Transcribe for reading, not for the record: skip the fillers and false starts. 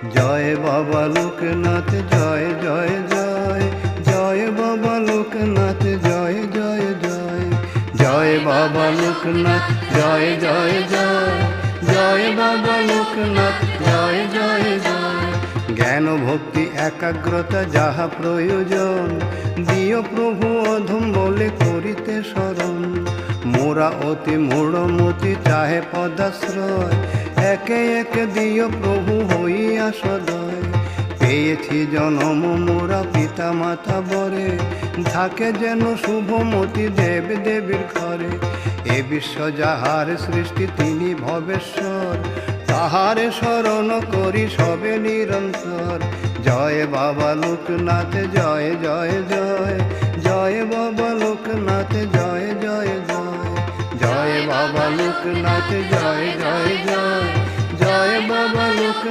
জয় বাবা লোকনাথ জয় জয় জয়, জয় বাবা লোকনাথ জয় জয় জয়, জয় বাবা লোকনাথ জয় জয় জয়, জয় বাবা লোকনাথ জয় জয় জয়। জ্ঞান ভক্তি একাগ্রতা যাহা প্রয়োজন, দিও প্রভু অধম বলে করিতে শরণ। মোরা অতি মূঢ়মতি চাহে পদাশ্রয়, একে একে দিও প্রভু হইয়া সদয়। পেয়েছি জনম মোরা পিতা মাতা বরে, থাকে যেন শুভমতি দেব দেবীর ঘরে। এ বিশ্ব যাহার সৃষ্টি তিনি ভবেশ্বর, তাহারে শরণ করি সবে নিরন্তর। জয় বাবা লোকনাথ জয় জয় জয়, জয় বাবা লোকনাথ জয় জয় জয়, জয় বাবা লোকনাথ জয় জয় জয়,